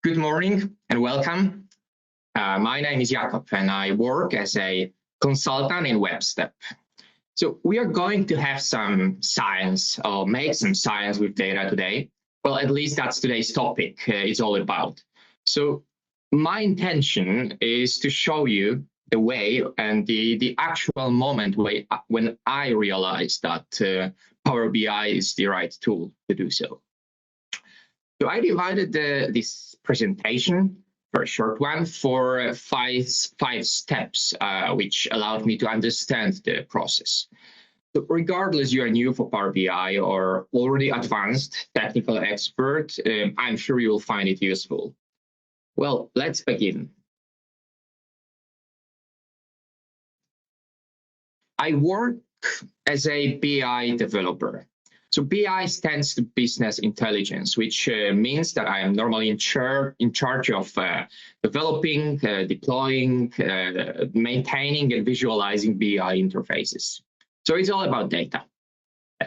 Good morning and welcome. My name is Jakub and I work as a consultant in Webstep. So we are going to have some science or make some science with data today. Well, at least that's today's topic. It's all about. So my intention is to show you the way and the actual moment when I realized that Power BI is the right tool to do so. So I divided this presentation, for a short one, for five steps, which allowed me to understand the process. So regardless you are new for Power BI or already advanced technical expert, I'm sure you will find it useful. Well, let's begin. I work as a BI developer. So BI stands for business intelligence, which means that I am normally in charge of developing, deploying, maintaining, and visualizing BI interfaces. So it's all about data.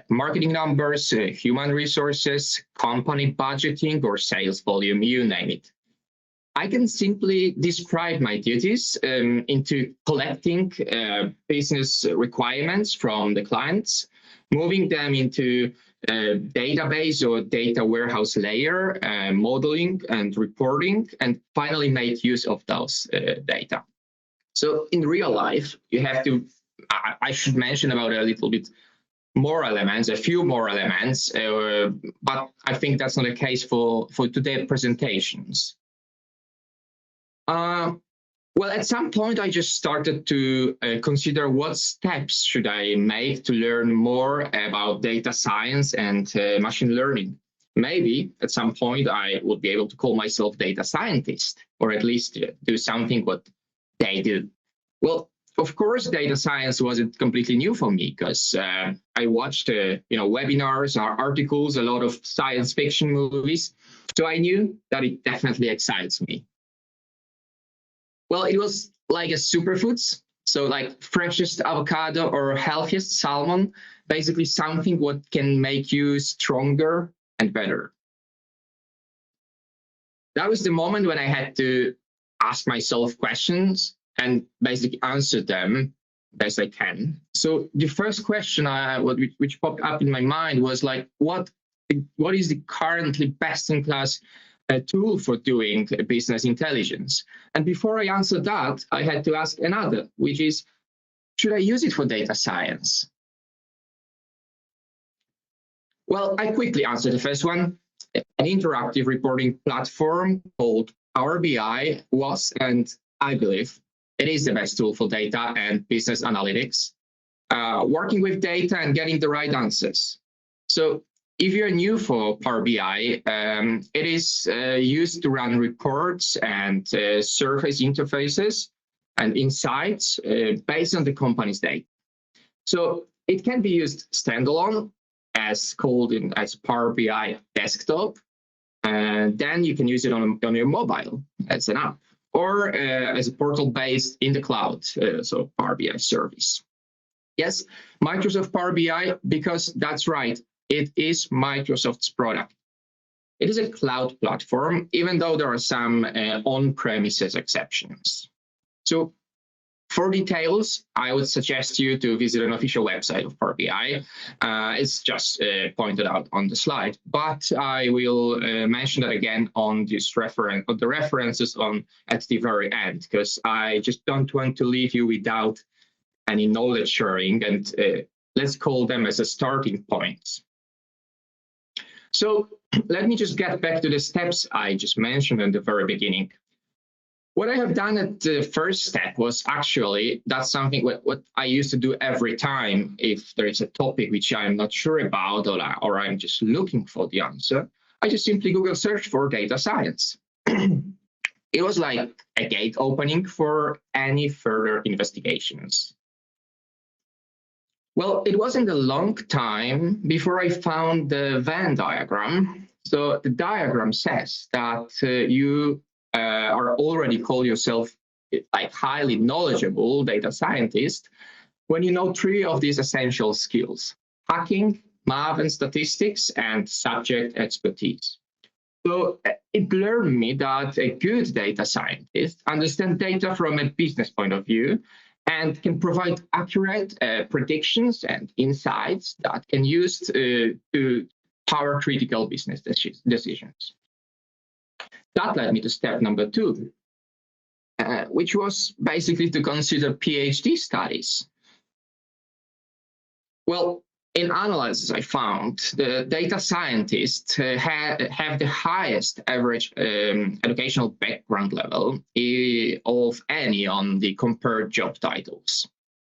Marketing numbers, human resources, company budgeting, or sales volume, you name it. I can simply describe my duties into collecting business requirements from the clients, moving them into a database or data warehouse layer, modeling and reporting, and finally make use of those data. So in real life, you have to, I should mention about a little bit more elements, a few more elements, but I think that's not the case for today's presentations. Well, at some point, I just started to consider what steps should I make to learn more about data science and machine learning. Maybe at some point I would be able to call myself data scientist, or at least do something what they do. Well, of course, data science wasn't completely new for me because I watched webinars, articles, a lot of science fiction movies. So I knew that it definitely excites me. Well, it was like a superfoods, so like freshest avocado or healthiest salmon, basically something what can make you stronger and better. That was the moment when I had to ask myself questions and basically answer them best I can. So the first question which popped up in my mind was like, what is the currently best-in-class tool for doing business intelligence? And before I answered that, I had to ask another, which is, should I use it for data science? Well, I quickly answered the first one. An interactive reporting platform called Power BI was, and I believe it is, the best tool for data and business analytics, working with data and getting the right answers. So if you're new for Power BI, it is used to run reports and surface interfaces and insights based on the company's data. So it can be used standalone, as called as Power BI desktop, and then you can use it on your mobile as an app, or as a portal based in the cloud, so Power BI service. Yes, Microsoft Power BI, because that's right. It is Microsoft's product. It is a cloud platform, even though there are some on-premises exceptions. So for details, I would suggest you to visit an official website of Power BI. It's just pointed out on the slide, but I will mention that again on this the references at the very end, because I just don't want to leave you without any knowledge sharing, and let's call them as a starting point. So let me just get back to the steps I just mentioned in the very beginning. What I have done at the first step was actually, that's something what I used to do every time if there is a topic which I'm not sure about or I'm just looking for the answer, I just simply Google search for data science. It was like a gate opening for any further investigations. Well, it wasn't a long time before I found the Venn diagram. So the diagram says that you are already call yourself like highly knowledgeable data scientist when you know 3 of these essential skills: hacking, math and statistics, and subject expertise. So it learned me that a good data scientist understands data from a business point of view and can provide accurate predictions and insights that can use to power critical business decisions. That led me to step number 2, which was basically to consider PhD studies. Well, in analysis, I found the data scientists have the highest average educational background level of any on the compared job titles.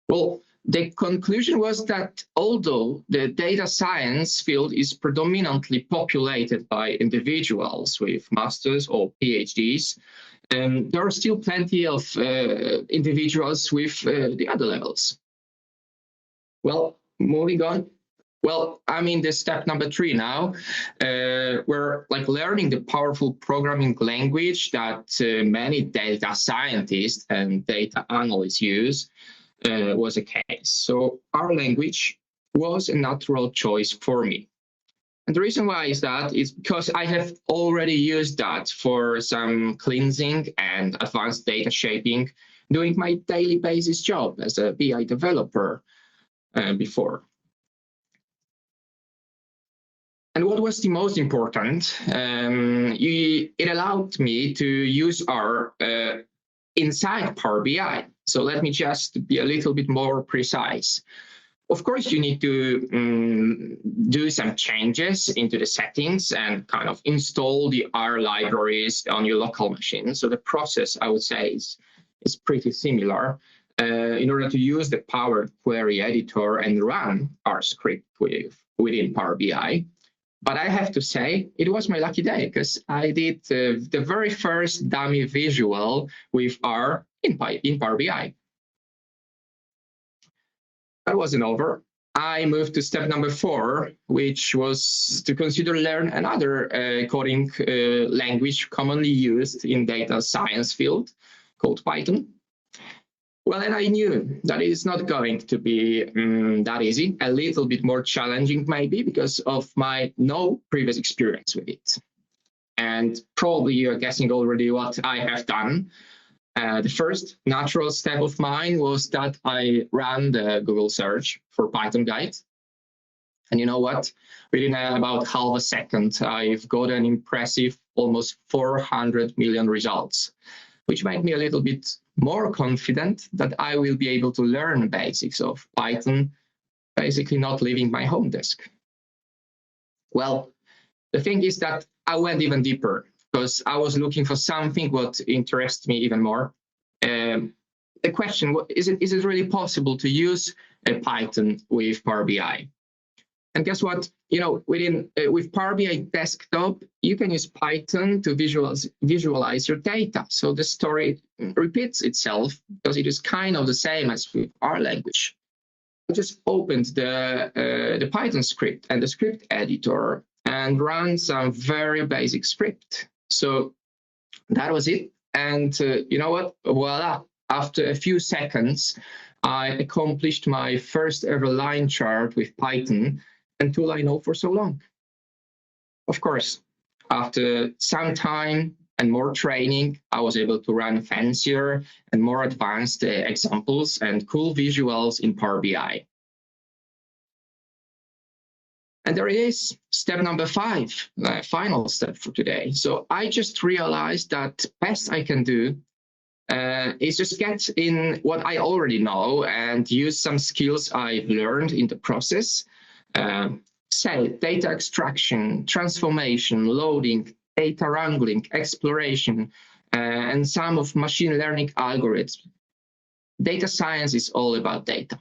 Well, the conclusion was that although the data science field is predominantly populated by individuals with masters or PhDs, there are still plenty of individuals with the other levels. Well, moving on. Well, I'm in the step number 3 now. We're like learning the powerful programming language that many data scientists and data analysts use was a case. So our language was a natural choice for me. And the reason why is that is because I have already used that for some cleansing and advanced data shaping, doing my daily basis job as a BI developer before. And what was the most important? It allowed me to use R inside Power BI. So let me just be a little bit more precise. Of course, you need to do some changes into the settings and kind of install the R libraries on your local machine. So the process, I would say, is pretty similar. In order to use the Power Query Editor and run R script within Power BI. But I have to say, it was my lucky day because I did the very first dummy visual with R in Power BI. That wasn't over. I moved to step number 4, which was to consider learn another coding language commonly used in data science field called Python. Well, and I knew that it's not going to be that easy, a little bit more challenging maybe because of my no previous experience with it. And probably you're guessing already what I have done. The first natural step of mine was that I ran the Google search for Python guide. And you know what? Within about half a second, I've got an impressive almost 400 million results, which made me a little bit more confident that I will be able to learn basics of Python, basically not leaving my home desk. Well, the thing is that I went even deeper because I was looking for something what interests me even more. The question, is it really possible to use Python with Power BI? And guess what? You know, with Power BI Desktop, you can use Python to visualize your data. So the story repeats itself because it is kind of the same as with our language. I just opened the Python script and the script editor and ran some very basic script. So that was it. And you know what? Voila! After a few seconds, I accomplished my first ever line chart with Python, and tool I know for so long. Of course, after some time and more training, I was able to run fancier and more advanced examples and cool visuals in Power BI. And there it is, step number 5, the final step for today. So I just realized that best I can do is just get in what I already know and use some skills I've learned in the process. Say data extraction, transformation, loading, data wrangling, exploration, and some of machine learning algorithms. Data science is all about data.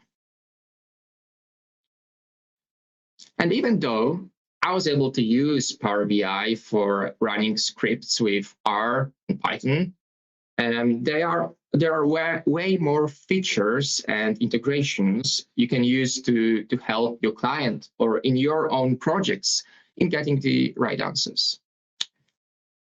And even though I was able to use Power BI for running scripts with R and Python, there are way more features and integrations you can use to help your client or in your own projects in getting the right answers.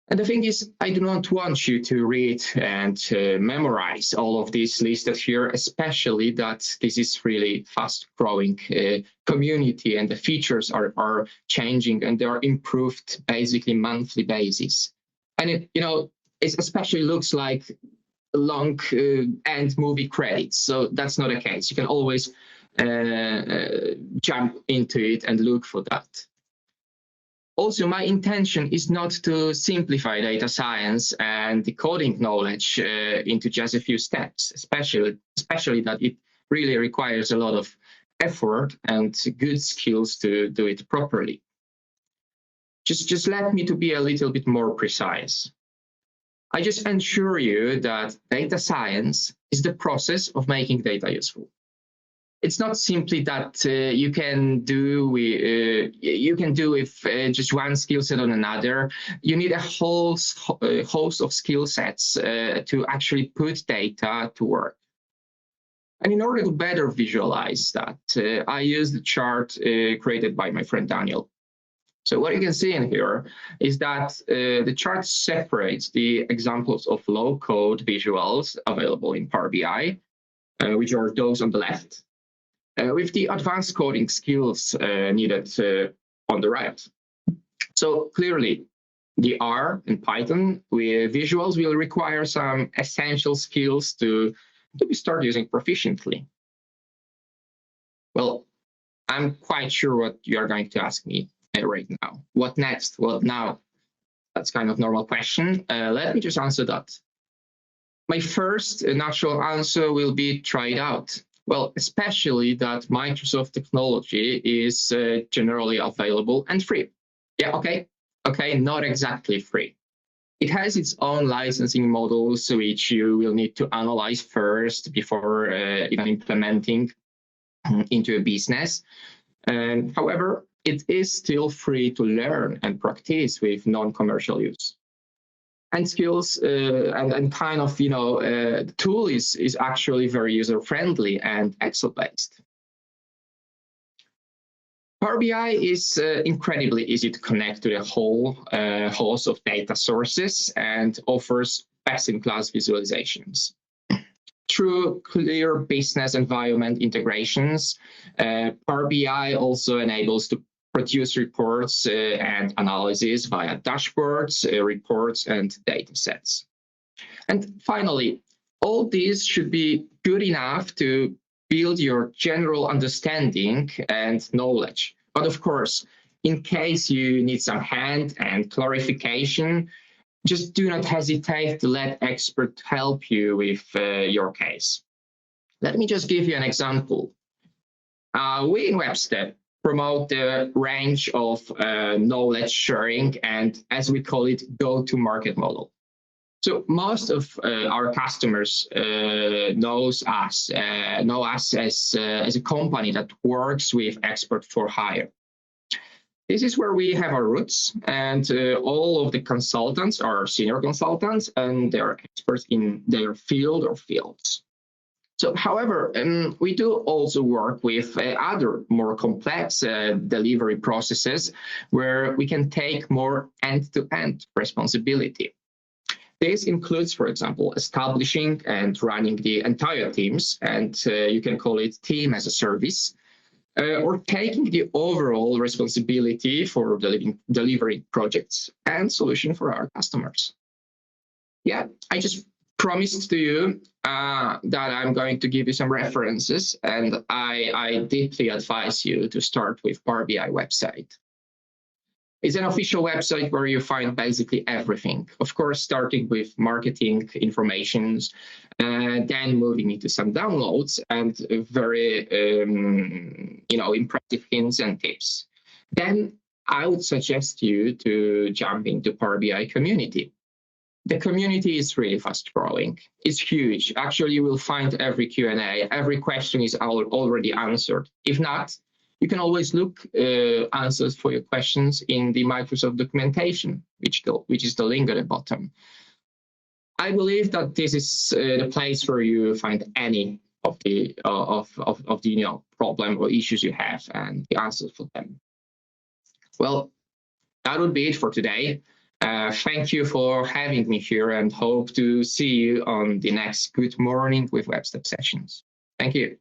And the thing is, I do not want you to read and memorize all of these listed here, especially that this is really fast-growing community and the features are changing and they are improved basically monthly basis. And it especially looks like long end movie credits. So that's not the case. You can always jump into it and look for that. Also, my intention is not to simplify data science and the coding knowledge into just a few steps, especially that it really requires a lot of effort and good skills to do it properly. Just let me to be a little bit more precise. I just ensure you that data science is the process of making data useful. It's not simply that you can do with just one skill set on another. You need a whole host of skill sets to actually put data to work. And in order to better visualize that, I use the chart created by my friend Daniel. So what you can see in here is that the chart separates the examples of low-code visuals available in Power BI, which are those on the left, with the advanced coding skills needed on the right. So clearly, the R and Python with visuals will require some essential skills to be start using proficiently. Well, I'm quite sure what you are going to ask me right now. What next? Well, now, that's kind of normal question. Let me just answer that. My first natural answer will be try it out. Well, especially that Microsoft technology is generally available and free. Yeah, okay, not exactly free. It has its own licensing models, which you will need to analyze first before even implementing into a business. However, it is still free to learn and practice with non-commercial use. And skills and kind of, the tool is actually very user-friendly and Excel-based. Power BI is incredibly easy to connect to the whole host of data sources and offers best-in-class visualizations. Through clear business environment integrations, Power BI also enables to produce reports and analysis via dashboards, reports, and data sets. And finally, all these should be good enough to build your general understanding and knowledge. But of course, in case you need some hand and clarification, just do not hesitate to let experts help you with your case. Let me just give you an example. We in Webstep promote the range of knowledge sharing and, as we call it, go-to-market model. So most of our customers know us as a company that works with expert for hire. This is where we have our roots, and all of the consultants are senior consultants, and they're experts in their field or fields. So, however, we do also work with other more complex delivery processes where we can take more end-to-end responsibility. This includes, for example, establishing and running the entire teams, and you can call it team as a service, or taking the overall responsibility for delivering projects and solution for our customers. Yeah, I just promised to you that I'm going to give you some references, and I deeply advise you to start with Power BI website. It's an official website where you find basically everything. Of course, starting with marketing informations, then moving into some downloads and very, impressive hints and tips. Then I would suggest you to jump into Power BI community. The community is really fast growing. It's huge. Actually, you will find every Q&A. Every question is already answered. If not, you can always look answers for your questions in the Microsoft documentation, which is the link at the bottom. I believe that this is the place where you find any of the problem or issues you have and the answers for them. Well, that would be it for today. Thank you for having me here and hope to see you on the next Good Morning with Webstep sessions. Thank you.